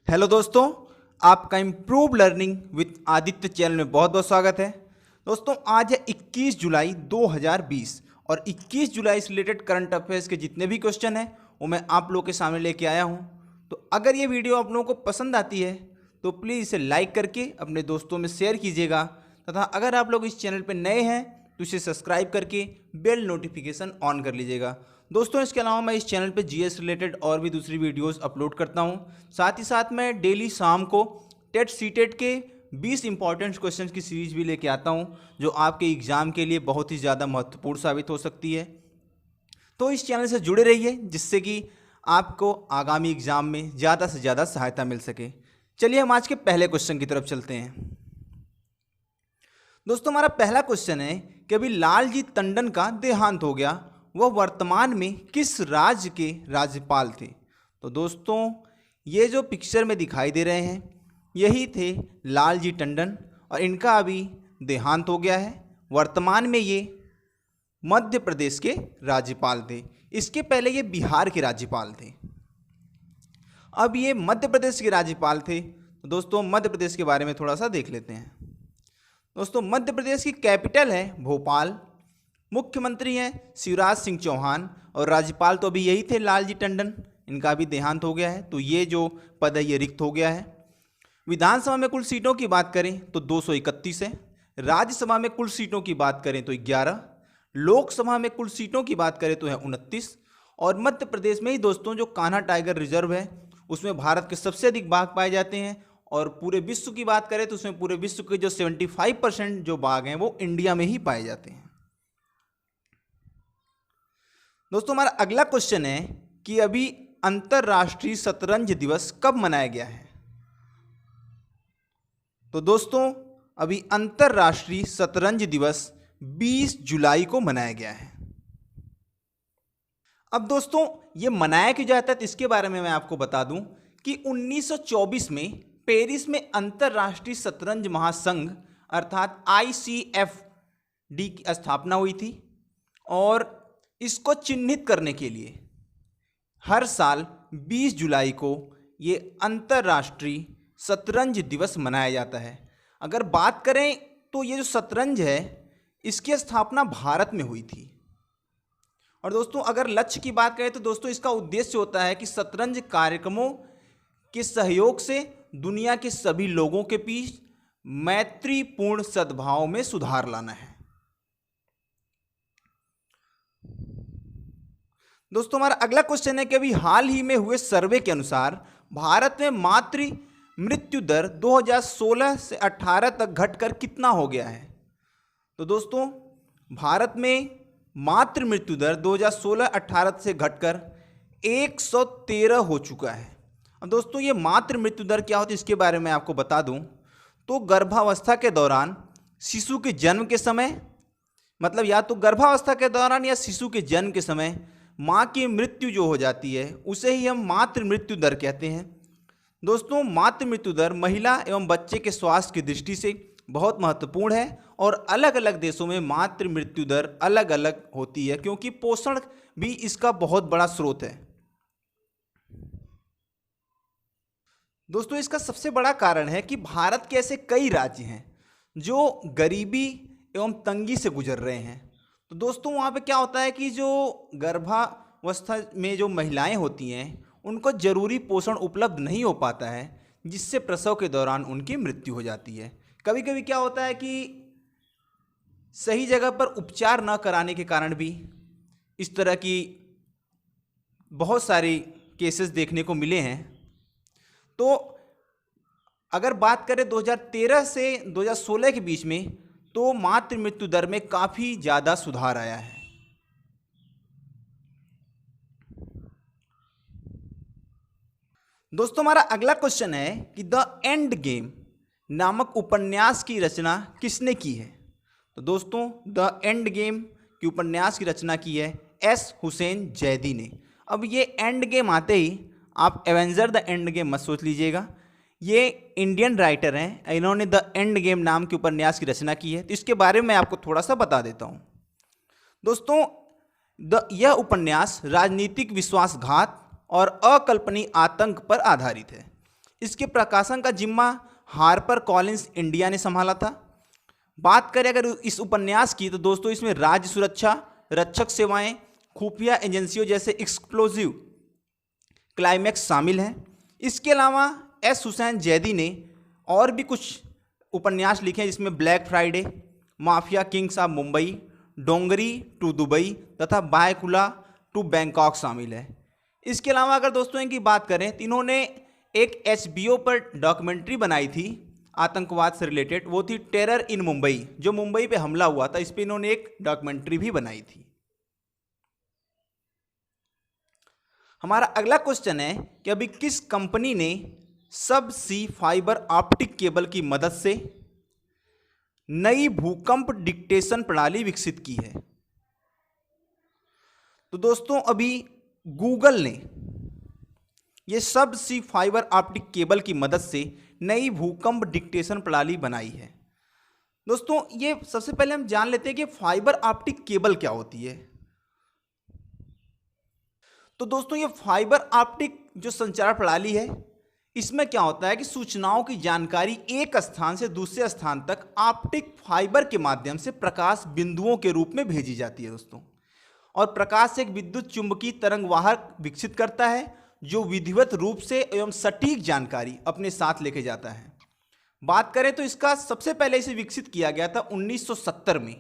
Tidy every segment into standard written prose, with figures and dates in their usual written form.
Hello दोस्तों, आपका improve learning with Aditya channel में बहुत बहुत स्वागत है। दोस्तों आज है 21 जुलाई 2020 और 21 जुलाई से रिलेटेड करंट अफेयर्स के जितने भी क्वेश्चन हैं वो मैं आप लोगों के सामने लेके आया हूं। तो अगर ये वीडियो आप लोगों को पसंद आती है तो प्लीज़ इसे लाइक करके अपने दोस्तों में शेयर कीजिएगा तथा अगर आप लोग इस चैनल पर नए हैं तो इसे सब्सक्राइब करके बेल नोटिफिकेशन ऑन कर लीजिएगा। दोस्तों इसके अलावा मैं इस चैनल पे जीएस रिलेटेड और भी दूसरी वीडियोस अपलोड करता हूँ। साथ ही साथ मैं डेली शाम को टेट सीटेट के 20 इंपॉर्टेंट क्वेश्चंस की सीरीज भी लेके आता हूँ जो आपके एग्ज़ाम के लिए बहुत ही ज़्यादा महत्वपूर्ण साबित हो सकती है। तो इस चैनल से जुड़े रहिए जिससे कि आपको आगामी एग्ज़ाम में ज़्यादा से ज़्यादा सहायता मिल सके। चलिए हम आज के पहले क्वेश्चन की तरफ चलते हैं। दोस्तों हमारा पहला क्वेश्चन है कि अभी लालजी टंडन का देहांत हो गया, वह वर्तमान में किस राज्य के राज्यपाल थे? तो दोस्तों ये जो पिक्चर में दिखाई दे रहे हैं यही थे लालजी टंडन और इनका अभी देहांत हो गया है। वर्तमान में ये मध्य प्रदेश के राज्यपाल थे। इसके पहले ये बिहार के राज्यपाल थे, अब ये मध्य प्रदेश के राज्यपाल थे। तो दोस्तों मध्य प्रदेश के बारे में थोड़ा सा देख लेते हैं। दोस्तों मध्य प्रदेश की कैपिटल है भोपाल, मुख्यमंत्री हैं शिवराज सिंह चौहान और राज्यपाल तो अभी यही थे लालजी टंडन, इनका भी देहांत हो गया है। तो ये जो पद है ये रिक्त हो गया है। विधानसभा में कुल सीटों की बात करें तो 231 है, राज्यसभा में कुल सीटों की बात करें तो 11, लोकसभा में कुल सीटों की बात करें तो है 29 और मध्य प्रदेश में ही दोस्तों जो कान्हा टाइगर रिजर्व है उसमें भारत के सबसे अधिक बाघ पाए जाते हैं और पूरे विश्व की बात करें तो उसमें पूरे विश्व के जो 75% जो बाघ हैं वो इंडिया में ही पाए जाते हैं। दोस्तों हमारा अगला क्वेश्चन है कि अभी अंतर्राष्ट्रीय शतरंज दिवस कब मनाया गया है? तो दोस्तों अभी अंतर्राष्ट्रीय शतरंज दिवस 20 जुलाई को मनाया गया है। अब दोस्तों ये मनाया क्यों जाता है तो इसके बारे में मैं आपको बता दूं कि 1924 में पेरिस में अंतर्राष्ट्रीय शतरंज महासंघ अर्थात ICFD की स्थापना हुई थी और इसको चिन्हित करने के लिए हर साल 20 जुलाई को ये अंतर्राष्ट्रीय शतरंज दिवस मनाया जाता है। अगर बात करें तो ये जो शतरंज है इसकी स्थापना भारत में हुई थी और दोस्तों अगर लक्ष्य की बात करें तो दोस्तों इसका उद्देश्य होता है कि शतरंज कार्यक्रमों के सहयोग से दुनिया के सभी लोगों के बीच मैत्रीपूर्ण सद्भाव में सुधार लाना है। दोस्तों हमारा अगला क्वेश्चन है कि अभी हाल ही में हुए सर्वे के अनुसार भारत में मातृ मृत्यु दर 2016 से 18 तक घटकर कितना हो गया है? तो दोस्तों भारत में मातृ मृत्यु दर 2016-18 से घटकर 113 हो चुका है। अब दोस्तों ये मातृ मृत्यु दर क्या होती है इसके बारे में आपको बता दूं तो गर्भावस्था के दौरान शिशु के जन्म के समय, मतलब या तो गर्भावस्था के दौरान या शिशु के जन्म के समय माँ की मृत्यु जो हो जाती है उसे ही हम मातृ मृत्यु दर कहते हैं। दोस्तों मातृ मृत्यु दर महिला एवं बच्चे के स्वास्थ्य की दृष्टि से बहुत महत्वपूर्ण है और अलग अलग देशों में मातृ मृत्यु दर अलग अलग होती है क्योंकि पोषण भी इसका बहुत बड़ा स्रोत है। दोस्तों इसका सबसे बड़ा कारण है कि भारत के ऐसे कई राज्य हैं जो गरीबी एवं तंगी से गुजर रहे हैं। तो दोस्तों वहाँ पे क्या होता है कि जो गर्भावस्था में जो महिलाएं होती हैं उनको जरूरी पोषण उपलब्ध नहीं हो पाता है जिससे प्रसव के दौरान उनकी मृत्यु हो जाती है। कभी कभी क्या होता है कि सही जगह पर उपचार न कराने के कारण भी इस तरह की बहुत सारे केसेस देखने को मिले हैं। तो अगर बात करें 2013 से 2016 के बीच में तो मातृ मृत्यु दर में काफ़ी ज़्यादा सुधार आया है। दोस्तों हमारा अगला क्वेश्चन है कि द एंड गेम नामक उपन्यास की रचना किसने की है? तो दोस्तों द एंड गेम की उपन्यास की रचना की है S. हुसैन जैदी ने। अब ये एंड गेम आते ही आप एवेंजर द एंड गेम मत सोच लीजिएगा, ये इंडियन राइटर हैं, इन्होंने द एंड गेम नाम के उपन्यास की रचना की है। तो इसके बारे में आपको थोड़ा सा बता देता हूँ। दोस्तों यह उपन्यास राजनीतिक विश्वासघात और अकल्पनीय आतंक पर आधारित है। इसके प्रकाशन का जिम्मा हार्पर कॉलिंस इंडिया ने संभाला था। बात करें अगर इस उपन्यास की तो दोस्तों इसमें राज्य सुरक्षा, रक्षक सेवाएं, खुफिया एजेंसियों जैसे एक्सप्लोजिव क्लाइमैक्स शामिल हैं। इसके अलावा एस हुसैन जैदी ने और भी कुछ उपन्यास लिखे हैं जिसमें black Friday, mafia kings of Mumbai, Dongri to Dubai तथा बायकुला टू बैंकॉक शामिल है। इसके अलावा अगर दोस्तों इनकी बात करें तो इन्होंने एक HBO पर डॉक्यूमेंट्री बनाई थी आतंकवाद से रिलेटेड, वो थी टेरर इन मुंबई, जो मुंबई पे हमला हुआ था, इस पर इन्होंने एक डॉक्यूमेंट्री भी बनाई थी। हमारा अगला क्वेश्चन है कि अभी किस कंपनी ने सब सी फाइबर ऑप्टिक केबल की मदद से नई भूकंप डिटेक्शन प्रणाली विकसित की है। तो दोस्तों अभी गूगल ने यह सब सी फाइबर ऑप्टिक केबल की मदद से नई भूकंप डिटेक्शन प्रणाली बनाई है। दोस्तों ये सबसे पहले हम जान लेते हैं कि फाइबर ऑप्टिक केबल क्या होती है। तो दोस्तों ये फाइबर ऑप्टिक जो संचार प्रणाली है, इसमें क्या होता है कि सूचनाओं की जानकारी एक स्थान से दूसरे स्थान तक ऑप्टिक फाइबर के माध्यम से प्रकाश बिंदुओं के रूप में भेजी जाती है दोस्तों। और प्रकाश एक विद्युत चुंबकीय तरंग वाहक विकसित करता है जो विधिवत रूप से एवं सटीक जानकारी अपने साथ लेके जाता है। बात करें तो इसका सबसे पहले इसे विकसित किया गया था 1970 में,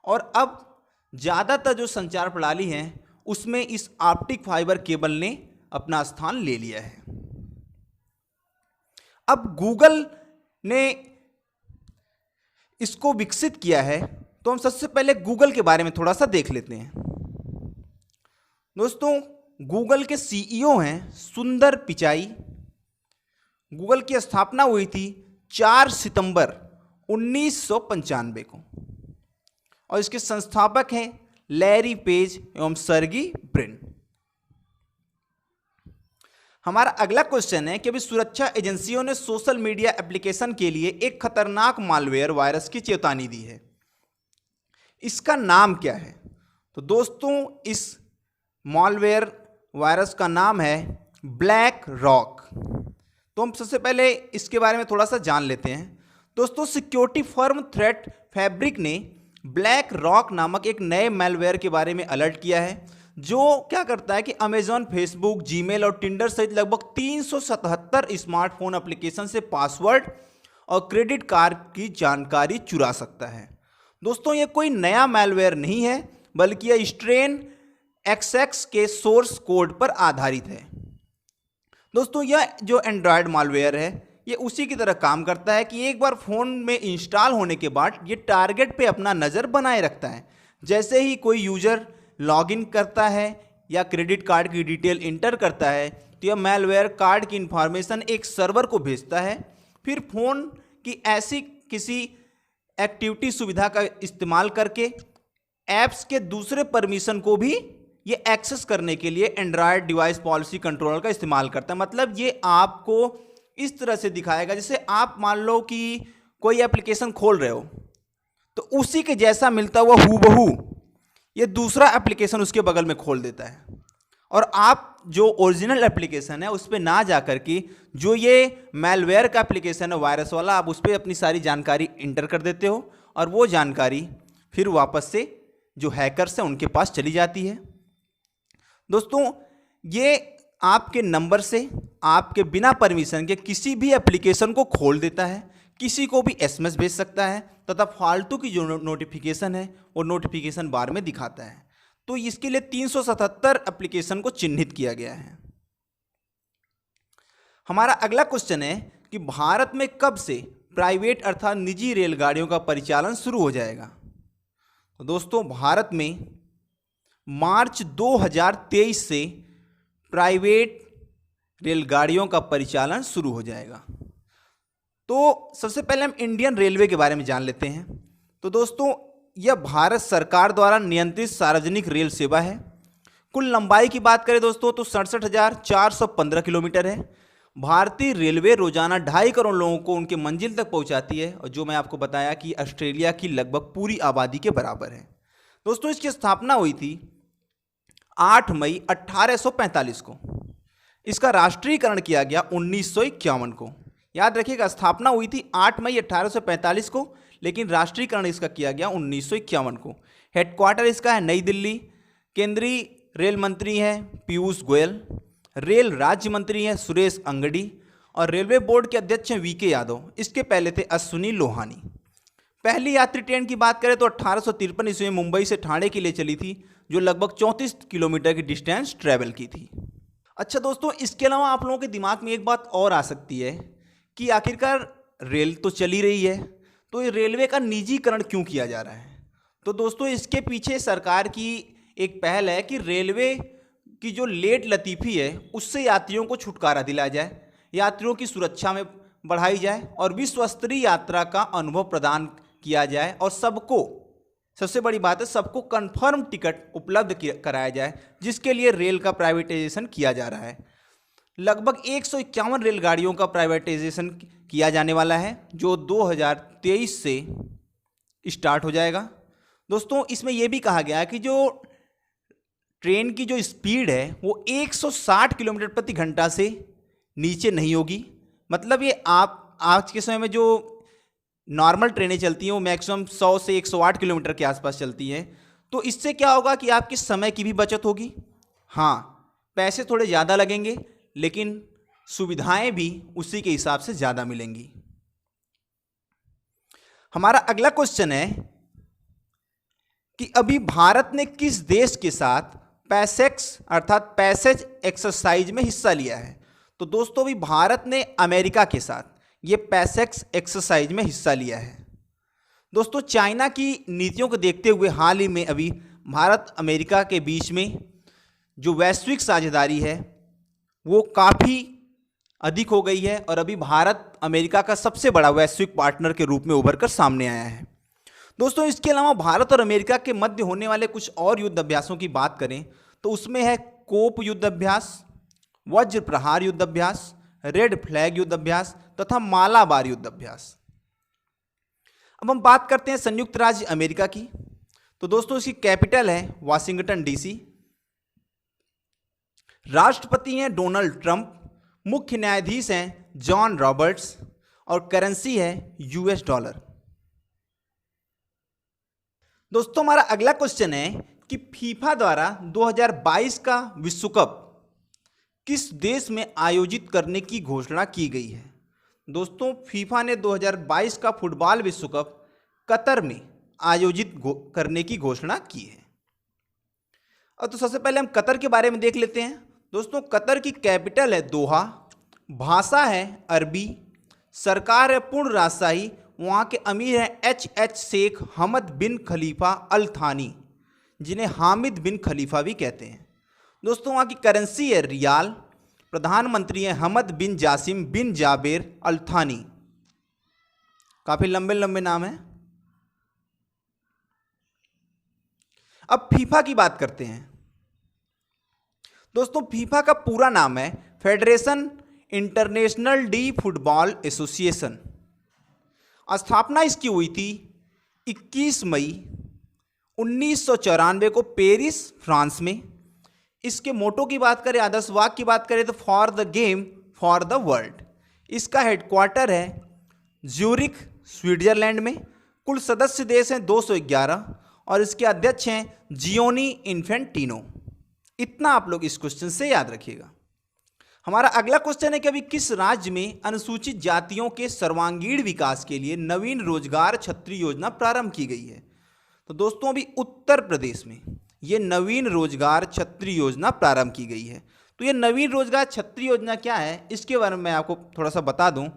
और अब ज़्यादातर जो संचार प्रणाली हैं उसमें इस ऑप्टिक फाइबर केबल ने अपना स्थान ले लिया है। अब गूगल ने इसको विकसित किया है, तो हम सबसे पहले गूगल के बारे में थोड़ा सा देख लेते हैं। दोस्तों गूगल के CEO हैं सुंदर पिचाई। गूगल की स्थापना हुई थी 4 सितंबर 1995 को, और इसके संस्थापक हैं लैरी पेज एवं सर्गी ब्रिन। हमारा अगला क्वेश्चन है कि अभी सुरक्षा एजेंसियों ने सोशल मीडिया एप्लीकेशन के लिए एक खतरनाक मालवेयर वायरस की चेतावनी दी है। इसका नाम क्या है? तो दोस्तों इस मालवेयर वायरस का नाम है ब्लैक रॉक। तो हम सबसे पहले इसके बारे में थोड़ा सा जान लेते हैं। दोस्तों सिक्योरिटी फर्म थ्रेट फैब्रिक ने ब्लैक रॉक नामक एक नए मैलवेयर के बारे में अलर्ट किया है, जो क्या करता है कि अमेजॉन, फेसबुक, जीमेल और टिंडर सहित लगभग 377 स्मार्टफोन एप्लीकेशन से पासवर्ड और क्रेडिट कार्ड की जानकारी चुरा सकता है। दोस्तों ये कोई नया मैलवेयर नहीं है, बल्कि यह स्ट्रेन XX के सोर्स कोड पर आधारित है। दोस्तों यह जो एंड्रॉयड मालवेयर है ये उसी की तरह काम करता है कि एक बार फ़ोन में इंस्टॉल होने के बाद ये टारगेट पे अपना नज़र बनाए रखता है। जैसे ही कोई यूज़र लॉगिन करता है या क्रेडिट कार्ड की डिटेल इंटर करता है तो यह मैलवेयर कार्ड की इंफॉर्मेशन एक सर्वर को भेजता है। फिर फ़ोन की ऐसी किसी एक्टिविटी सुविधा का इस्तेमाल करके ऐप्स के दूसरे परमिशन को भी ये एक्सेस करने के लिए एंड्रॉयड डिवाइस पॉलिसी कंट्रोलर का इस्तेमाल करता है। मतलब ये आपको इस तरह से दिखाएगा जैसे आप मान लो कि कोई एप्लीकेशन खोल रहे हो तो उसी के जैसा मिलता हुआ हूबहू ये दूसरा एप्लीकेशन उसके बगल में खोल देता है, और आप जो ओरिजिनल एप्लीकेशन है उस पर ना जा कर के जो ये मैलवेयर का एप्लीकेशन है वायरस वाला, आप उस पर अपनी सारी जानकारी इंटर कर देते हो और वो जानकारी फिर वापस से जो हैकर्स हैं उनके पास चली जाती है। दोस्तों ये आपके नंबर से आपके बिना परमिशन के किसी भी एप्लीकेशन को खोल देता है, किसी को भी SMS भेज सकता है तथा फालतू की जो नोटिफिकेशन है वो नोटिफिकेशन बार में दिखाता है। तो इसके लिए 377 एप्लीकेशन को चिन्हित किया गया है। हमारा अगला क्वेश्चन है कि भारत में कब से प्राइवेट अर्थात निजी रेलगाड़ियों का परिचालन शुरू हो जाएगा? तो दोस्तों भारत में मार्च 2023 से प्राइवेट रेलगाड़ियों का परिचालन शुरू हो जाएगा। तो सबसे पहले हम इंडियन रेलवे के बारे में जान लेते हैं। तो दोस्तों यह भारत सरकार द्वारा नियंत्रित सार्वजनिक रेल सेवा है। कुल लंबाई की बात करें दोस्तों तो 67,415 किलोमीटर है। भारतीय रेलवे रोजाना 2.5 करोड़ लोगों को उनके मंजिल तक पहुंचाती है, और जो मैं आपको बताया कि ऑस्ट्रेलिया की लगभग पूरी आबादी के बराबर है। दोस्तों इसकी स्थापना हुई थी 8 मई 1845 को। इसका राष्ट्रीयकरण किया गया 1951 को। याद रखिएगा, स्थापना हुई थी 8 मई 1845 को, लेकिन राष्ट्रीयकरण इसका किया गया 1951 को। हेडक्वार्टर इसका है नई दिल्ली। केंद्रीय रेल मंत्री हैं पीयूष गोयल, रेल राज्य मंत्री हैं सुरेश अंगड़ी, और रेलवे बोर्ड के अध्यक्ष हैं वीके यादव। इसके पहले थे अश्विनी लोहानी। पहली यात्री ट्रेन की बात करें तो 1853 ईस्वी में मुंबई से ठाणे के लिए चली थी, जो लगभग 34 किलोमीटर की डिस्टेंस ट्रेवल की थी। अच्छा दोस्तों, इसके अलावा आप लोगों के दिमाग में एक बात और आ सकती है कि आखिरकार रेल तो चली रही है, तो ये रेलवे का निजीकरण क्यों किया जा रहा है। तो दोस्तों, इसके पीछे सरकार की एक पहल है कि रेलवे की जो लेट लतीफ़ी है उससे यात्रियों को छुटकारा दिलाया जाए, यात्रियों की सुरक्षा में बढ़ाई जाए और विश्व स्तरीय यात्रा का अनुभव प्रदान किया जाए, और सबको, सबसे बड़ी बात है, सबको कंफर्म टिकट उपलब्ध कराया जाए, जिसके लिए रेल का प्राइवेटाइजेशन किया जा रहा है। लगभग 151 रेलगाड़ियों का प्राइवेटाइजेशन किया जाने वाला है, जो 2023 से स्टार्ट हो जाएगा। दोस्तों, इसमें यह भी कहा गया है कि जो ट्रेन की जो स्पीड है वो 160 किलोमीटर प्रति घंटा से नीचे नहीं होगी। मतलब ये आप आज के समय में जो नॉर्मल ट्रेनें चलती हैं वो मैक्सिमम 100 से 108 किलोमीटर के आसपास चलती हैं। तो इससे क्या होगा कि आपके समय की भी बचत होगी। हाँ, पैसे थोड़े ज़्यादा लगेंगे, लेकिन सुविधाएं भी उसी के हिसाब से ज़्यादा मिलेंगी। हमारा अगला क्वेश्चन है कि अभी भारत ने किस देश के साथ पैसेक्स अर्थात पैसेज एक्सरसाइज में हिस्सा लिया है। तो दोस्तों, अभी भारत ने अमेरिका के साथ ये पैसेक्स एक्सरसाइज में हिस्सा लिया है। दोस्तों, चाइना की नीतियों को देखते हुए हाल ही में अभी भारत अमेरिका के बीच में जो वैश्विक साझेदारी है वो काफ़ी अधिक हो गई है, और अभी भारत अमेरिका का सबसे बड़ा वैश्विक पार्टनर के रूप में उभर कर सामने आया है। दोस्तों, इसके अलावा भारत और अमेरिका के मध्य होने वाले कुछ और युद्ध अभ्यासों की बात करें तो उसमें है कोप युद्ध अभ्यास, वज्र प्रहार युद्ध अभ्यास, रेड फ्लैग युद्ध अभ्यास तथा मालाबार युद्ध अभ्यास। अब हम बात करते हैं संयुक्त राज्य अमेरिका की। तो दोस्तों, इसकी कैपिटल है वाशिंगटन डीसी। राष्ट्रपति हैं डोनाल्ड ट्रंप, मुख्य न्यायाधीश हैं जॉन रॉबर्ट्स, और करेंसी है यूएस डॉलर। दोस्तों, हमारा अगला क्वेश्चन है कि फीफा द्वारा 2022 का विश्व कप किस देश में आयोजित करने की घोषणा की गई है। दोस्तों, फीफा ने 2022 का फुटबॉल विश्व कप कतर में आयोजित करने की घोषणा की है। और तो सबसे पहले हम कतर के बारे में देख लेते हैं। दोस्तों, कतर की कैपिटल है दोहा, भाषा है अरबी, सरकार है पूर्ण राजशाही, वहाँ के अमीर हैं एच शेख हमद बिन खलीफा अल थानी, जिन्हें हामिद बिन खलीफा भी कहते हैं। दोस्तों, वहाँ की करेंसी है रियाल, प्रधानमंत्री हैं हमद बिन जासिम बिन जाबेर अल थानी। काफ़ी लंबे लंबे नाम हैं। अब फीफा की बात करते हैं। दोस्तों, फीफा का पूरा नाम है federation international D football association. स्थापना इसकी हुई थी 21 मई 1994 को पेरिस, फ्रांस में। इसके मोटो की बात करें, आदर्श वाक्य की बात करें तो for the game for the world. इसका हेडक्वार्टर है ज्यूरिख, स्विट्जरलैंड में। कुल सदस्य देश हैं 211 और इसके अध्यक्ष हैं जियोनी इन्फेंटिनो। इतना आप लोग इस क्वेश्चन से याद रखिएगा। हमारा अगला क्वेश्चन है कि अभी किस राज्य में अनुसूचित जातियों के सर्वांगीण विकास के लिए नवीन रोजगार छत्री योजना प्रारंभ की गई है। तो दोस्तों, अभी उत्तर प्रदेश में ये नवीन रोजगार छत्री योजना प्रारंभ की गई है। तो ये नवीन रोजगार छत्री योजना क्या है, इसके बारे में मैं आपको थोड़ा सा बता दूं।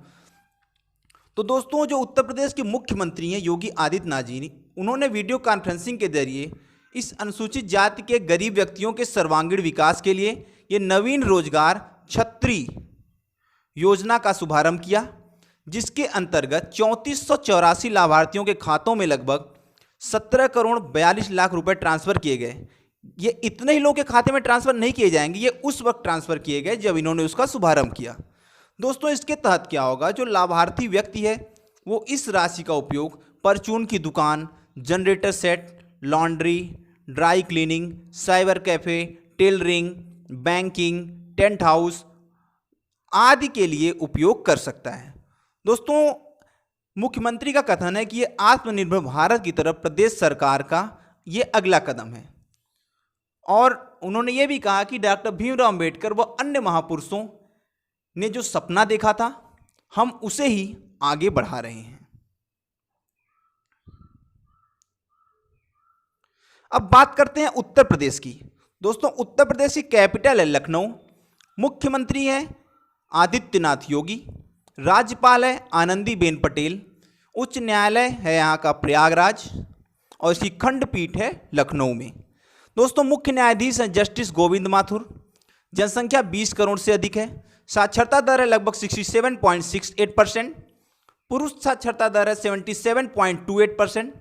तो दोस्तों, जो उत्तर प्रदेश के मुख्यमंत्री हैं योगी आदित्यनाथ जी, उन्होंने वीडियो कॉन्फ्रेंसिंग के जरिए इस अनुसूचित जाति के गरीब व्यक्तियों के सर्वांगीण विकास के लिए ये नवीन रोजगार छत्री योजना का शुभारंभ किया, जिसके अंतर्गत 3484 लाभार्थियों के खातों में लगभग 17 करोड़ 42 लाख रुपए ट्रांसफर किए गए। ये इतने ही लोगों के खाते में ट्रांसफर नहीं किए जाएंगे, ये उस वक्त ट्रांसफर किए गए जब इन्होंने उसका शुभारंभ किया। दोस्तों, इसके तहत क्या होगा, जो लाभार्थी व्यक्ति है वो इस राशि का उपयोग परचून की दुकान, generator set, laundry, dry cleaning, cyber cafe, tailoring, banking, tent house, आदि के लिए उपयोग कर सकता है। दोस्तों, मुख्यमंत्री का कथन है कि ये आत्मनिर्भर भारत की तरफ प्रदेश सरकार का ये अगला कदम है। और उन्होंने ये भी कहा कि डॉक्टर भीमराव अंबेडकर व अन्य महापुरुषों ने जो सपना देखा था, हम उसे ही आगे बढ़ा रहे हैं। अब बात करते हैं उत्तर प्रदेश की। दोस्तों, उत्तर प्रदेश की कैपिटल है लखनऊ, मुख्यमंत्री है आदित्यनाथ योगी, राज्यपाल है आनंदीबेन पटेल, उच्च न्यायालय है यहाँ का प्रयागराज और इसकी खंडपीठ है लखनऊ में। दोस्तों, मुख्य न्यायाधीश हैं जस्टिस गोविंद माथुर, जनसंख्या 20 करोड़ से अधिक है, साक्षरता दर है लगभग 67.68%, पुरुष साक्षरता दर है 77.28%,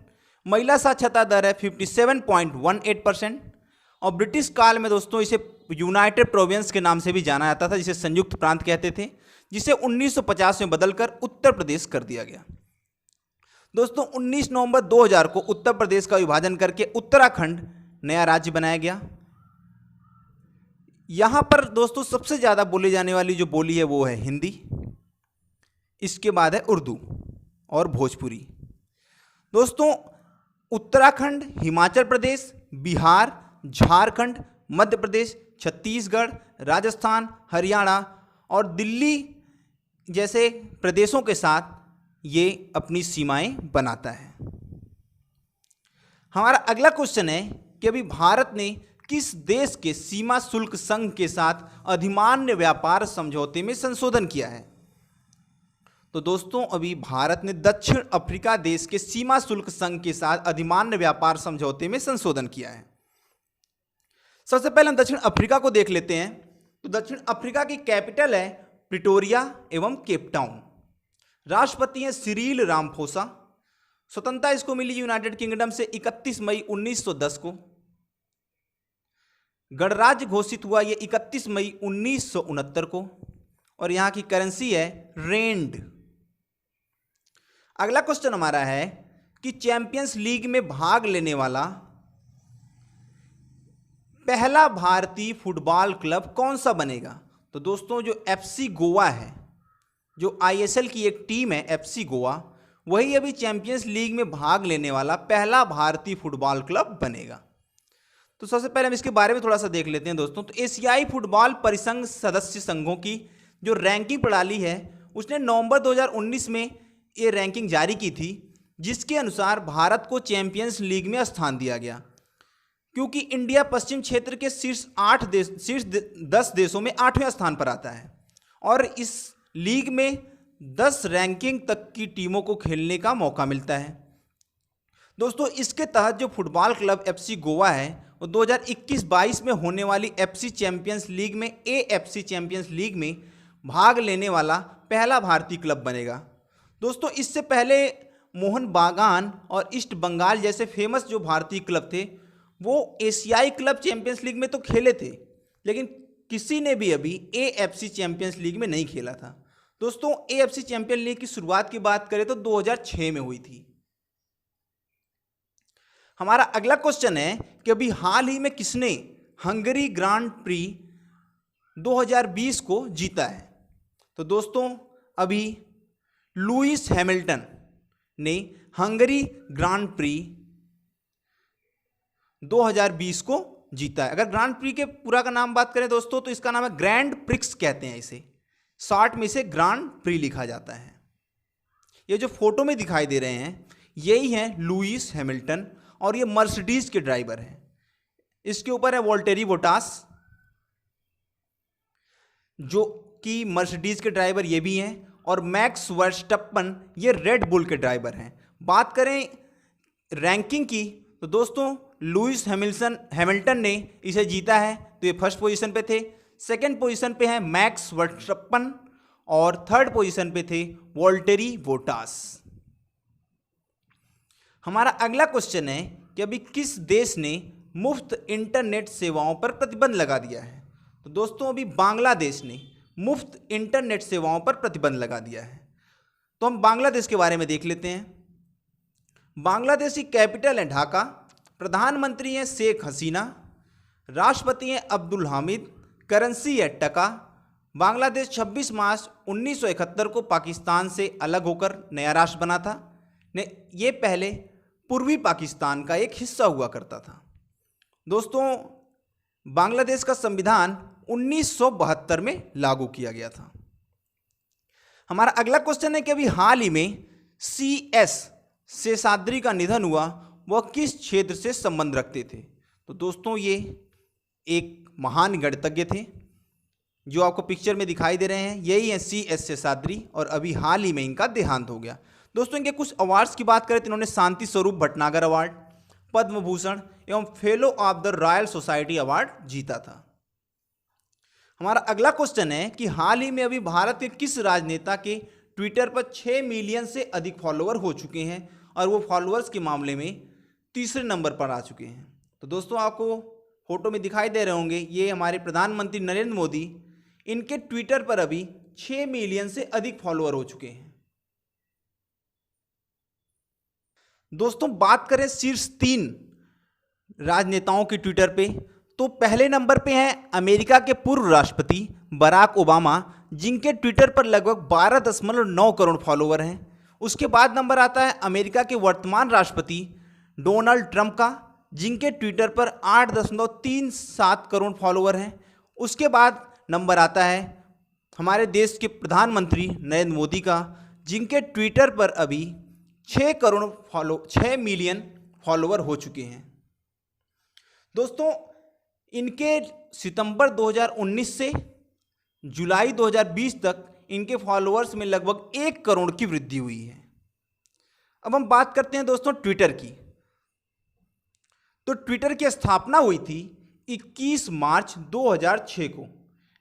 महिला साक्षरता दर है 57.18%। और ब्रिटिश काल में दोस्तों इसे यूनाइटेड प्रोविंस के नाम से भी जाना जाता था, जिसे संयुक्त प्रांत कहते थे, जिसे 1950 में बदलकर उत्तर प्रदेश कर दिया गया। दोस्तों, 19 नवंबर 2000 को उत्तर प्रदेश का विभाजन करके उत्तराखंड नया राज्य बनाया गया। यहां पर दोस्तों सबसे ज़्यादा बोली जाने वाली जो बोली है वो है हिंदी, इसके बाद है उर्दू और भोजपुरी। दोस्तों, उत्तराखंड, हिमाचल प्रदेश, बिहार, झारखंड, मध्य प्रदेश, छत्तीसगढ़, राजस्थान, हरियाणा और दिल्ली जैसे प्रदेशों के साथ ये अपनी सीमाएं बनाता है। हमारा अगला क्वेश्चन है कि अभी भारत ने किस देश के सीमा शुल्क संघ के साथ अधिमान्य व्यापार समझौते में संशोधन किया है? तो दोस्तों, अभी भारत ने दक्षिण अफ्रीका देश के सीमा शुल्क संघ के साथ अधिमान्य व्यापार समझौते में संशोधन किया है। सबसे पहले हम दक्षिण अफ्रीका को देख लेते हैं। तो दक्षिण अफ्रीका की कैपिटल है प्रिटोरिया एवं केप टाउन। राष्ट्रपति हैं सिरिल रामफोसा। स्वतंत्रता इसको मिली यूनाइटेड किंगडम से 31 मई 1910 को। गणराज्य घोषित हुआ ये 31 मई 1969 को और यहाँ की करेंसी है रेंड। अगला क्वेश्चन हमारा है कि चैंपियंस लीग में भाग लेने वाला पहला भारतीय फुटबॉल क्लब कौन सा बनेगा? तो दोस्तों, जो एफसी गोवा है, जो आईएसएल की एक टीम है एफसी गोवा, वही अभी चैंपियंस लीग में भाग लेने वाला पहला भारतीय फुटबॉल क्लब बनेगा। तो सबसे पहले हम इसके बारे में थोड़ा सा देख लेते हैं दोस्तों। तो एशियाई फुटबॉल परिसंघ सदस्य संघों की जो रैंकिंग प्रणाली है, उसने नवंबर 2019 में ये रैंकिंग जारी की थी, जिसके अनुसार भारत को चैंपियंस लीग में स्थान दिया गया, क्योंकि इंडिया पश्चिम क्षेत्र के शीर्ष 10 देशों में 8वें स्थान पर आता है और इस लीग में 10 रैंकिंग तक की टीमों को खेलने का मौका मिलता है। दोस्तों, इसके तहत जो फुटबॉल क्लब एफसी गोवा है वो 2021-22 में होने वाली एफसी चैंपियंस लीग में एएफसी चैंपियंस लीग में भाग लेने वाला पहला भारतीय क्लब बनेगा। दोस्तों, इससे पहले मोहन बागान और ईस्ट बंगाल जैसे फेमस जो भारतीय क्लब थे वो एशियाई क्लब चैंपियंस लीग में तो खेले थे, लेकिन किसी ने भी अभी एएफसी चैंपियंस लीग में नहीं खेला था। दोस्तों, एएफसी चैंपियन लीग की शुरुआत की बात करें तो 2006 में हुई थी। हमारा अगला क्वेश्चन है कि अभी हाल ही में किसने हंगरी ग्रांड प्री 2020 को जीता है? तो दोस्तों, अभी लुइस हैमिल्टन ने हंगरी ग्रांड प्री 2020 को जीता है। अगर ग्रांड प्री के पूरा का नाम बात करें दोस्तों, तो इसका नाम है ग्रैंड प्रिक्स कहते हैं इसे, शॉर्ट में इसे ग्रांड प्री लिखा जाता है। ये जो फोटो में दिखाई दे रहे हैं यही हैं लुइस हैमिल्टन और ये मर्सिडीज के ड्राइवर हैं। इसके ऊपर है वोल्टेरी बोटास, जो कि मर्सिडीज के ड्राइवर ये भी हैं, और मैक्स वर्स्टप्पन ये रेड बुल के ड्राइवर हैं। बात करें रैंकिंग की तो दोस्तों, लुइस हैमिल्टन ने इसे जीता है, तो ये फर्स्ट पोजीशन पे थे। सेकंड पोजीशन पे है मैक्स वर्स्टप्पन और थर्ड पोजीशन पे थे वोल्टेरी बोटास। हमारा अगला क्वेश्चन है कि अभी किस देश ने मुफ्त इंटरनेट सेवाओं पर प्रतिबंध लगा दिया है? तो दोस्तों, अभी बांग्लादेश ने मुफ्त इंटरनेट सेवाओं पर प्रतिबंध लगा दिया है। तो हम बांग्लादेश के बारे में देख लेते हैं। बांग्लादेश की कैपिटल है ढाका, प्रधानमंत्री हैं शेख हसीना, राष्ट्रपति हैं अब्दुल हामिद, करेंसी है टका, बांग्लादेश 26 मार्च 1971 को पाकिस्तान से अलग होकर नया राष्ट्र बना था। ये पहले पूर्वी पाकिस्तान का एक हिस्सा हुआ करता था। दोस्तों, बांग्लादेश का संविधान 1972 में लागू किया गया था। हमारा अगला क्वेश्चन है कि अभी हाल ही में CS शेषाद्री का निधन हुआ, वह किस क्षेत्र से संबंध रखते थे? तो दोस्तों, ये एक महान गणितज्ञ थे जो आपको पिक्चर में दिखाई दे रहे हैं, यही है CS शेषाद्री, और अभी हाल ही में इनका देहांत हो गया। दोस्तों, इनके कुछ अवार्ड्स की बात करें तो इन्होंने शांति स्वरूप भटनागर अवार्ड, पद्म भूषण एवं fellow of the royal society award जीता था। हमारा अगला क्वेश्चन है कि हाल ही में अभी भारत के किस राजनेता के ट्विटर पर 6 मिलियन से अधिक फॉलोअर हो चुके हैं और वो फॉलोअर्स के मामले में तीसरे नंबर पर आ चुके हैं? तो दोस्तों, आपको फोटो में दिखाई दे रहे होंगे, ये हमारे प्रधानमंत्री नरेंद्र मोदी, इनके ट्विटर पर अभी 6 मिलियन से अधिक फॉलोअर हो चुके हैं। दोस्तों, बात करें शीर्ष 3 राजनेताओं के ट्विटर पे, तो पहले नंबर पे हैं अमेरिका के पूर्व राष्ट्रपति बराक ओबामा, जिनके ट्विटर पर लगभग 12.9 करोड़ फॉलोअर हैं। उसके बाद नंबर आता है अमेरिका के वर्तमान राष्ट्रपति डोनाल्ड ट्रंप का, जिनके ट्विटर पर 8.37 करोड़ फॉलोअर हैं। उसके बाद नंबर आता है हमारे देश के प्रधानमंत्री नरेंद्र मोदी का, जिनके ट्विटर पर अभी 6 मिलियन फॉलोअर हो चुके हैं। दोस्तों, इनके सितंबर 2019 से जुलाई 2020 तक इनके फॉलोअर्स में लगभग 1 करोड़ की वृद्धि हुई है। अब हम बात करते हैं दोस्तों ट्विटर की। तो ट्विटर की स्थापना हुई थी 21 मार्च 2006 को।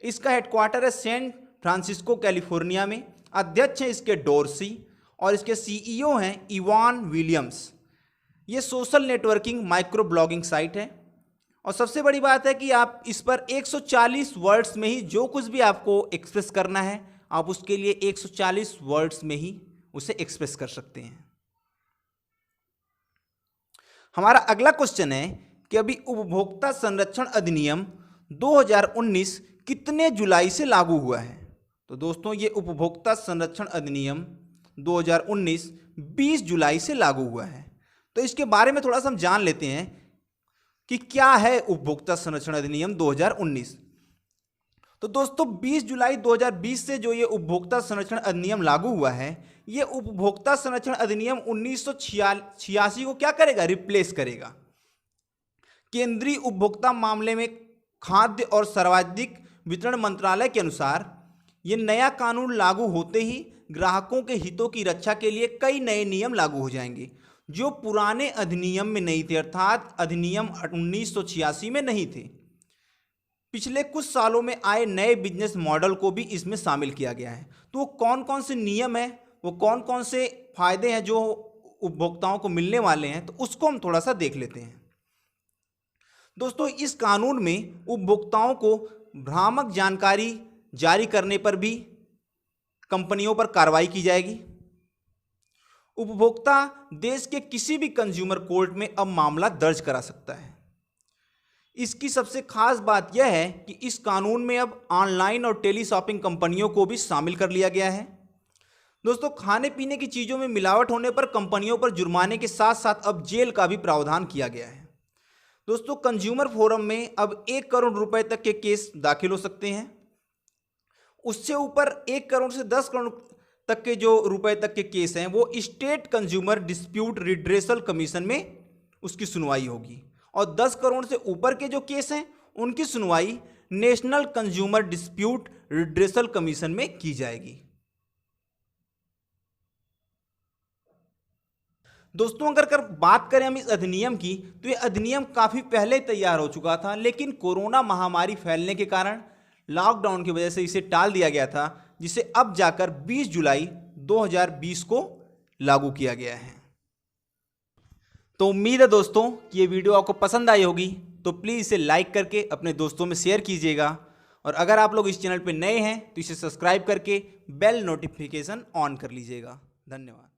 इसका हेडक्वार्टर है सैन फ्रांसिस्को कैलिफोर्निया में। अध्यक्ष हैं इसके डोर्सी और इसके CEO हैं इवान विलियम्स। ये social networking micro blogging site है और सबसे बड़ी बात है कि आप इस पर 140 वर्ड्स में ही जो कुछ भी आपको एक्सप्रेस करना है, आप उसके लिए 140 वर्ड्स में ही उसे एक्सप्रेस कर सकते हैं। हमारा अगला क्वेश्चन है कि अभी उपभोक्ता संरक्षण अधिनियम 2019 कितने जुलाई से लागू हुआ है? तो दोस्तों, ये उपभोक्ता संरक्षण अधिनियम 2019 20 जुलाई से लागू हुआ है। तो इसके बारे में थोड़ा सा हम जान लेते हैं कि क्या है उपभोक्ता संरक्षण अधिनियम 2019। तो दोस्तों, 20 जुलाई 2020 से जो ये उपभोक्ता संरक्षण अधिनियम लागू हुआ है, ये उपभोक्ता संरक्षण अधिनियम 1986 को क्या करेगा? रिप्लेस करेगा। केंद्रीय उपभोक्ता मामले में खाद्य और सार्वजनिक वितरण मंत्रालय के अनुसार ये नया कानून लागू होते ही ग्राहकों के हितों की रक्षा के लिए कई नए नियम लागू हो जाएंगे जो पुराने अधिनियम में नहीं थे, अर्थात अधिनियम 1986 में नहीं थे। पिछले कुछ सालों में आए नए बिजनेस मॉडल को भी इसमें शामिल किया गया है। तो वो कौन कौन से नियम हैं, वो कौन कौन से फायदे हैं जो उपभोक्ताओं को मिलने वाले हैं, तो उसको हम थोड़ा सा देख लेते हैं। दोस्तों, इस कानून में उपभोक्ताओं को भ्रामक जानकारी जारी करने पर भी कंपनियों पर कार्रवाई की जाएगी। उपभोक्ता देश के किसी भी कंज्यूमर कोर्ट में अब मामला दर्ज करा सकता है। इसकी सबसे खास बात यह है कि इस कानून में अब ऑनलाइन और टेली शॉपिंग कंपनियों को भी शामिल कर लिया गया है। दोस्तों, खाने पीने की चीज़ों में मिलावट होने पर कंपनियों पर जुर्माने के साथ साथ अब जेल का भी प्रावधान किया गया है। दोस्तों, कंज्यूमर फोरम में अब 1 करोड़ रुपए तक के केस दाखिल हो सकते हैं। उससे ऊपर 1 करोड़ से 10 करोड़ तक के जो रुपए तक के केस हैं वो state consumer dispute redressal commission में उसकी सुनवाई होगी, और 10 करोड़ से ऊपर के जो केस हैं उनकी सुनवाई national consumer dispute redressal commission में की जाएगी। दोस्तों, अगर बात करें हम इस अधिनियम की, तो ये अधिनियम काफ़ी पहले तैयार हो चुका था, लेकिन कोरोना महामारी फैलने के कारण लॉकडाउन की वजह से इसे टाल दिया गया था, जिसे अब जाकर 20 जुलाई 2020 को लागू किया गया है। तो उम्मीद है दोस्तों कि ये वीडियो आपको पसंद आई होगी, तो प्लीज़ इसे लाइक करके अपने दोस्तों में शेयर कीजिएगा, और अगर आप लोग इस चैनल पर नए हैं तो इसे सब्सक्राइब करके बेल नोटिफिकेशन ऑन कर लीजिएगा। धन्यवाद।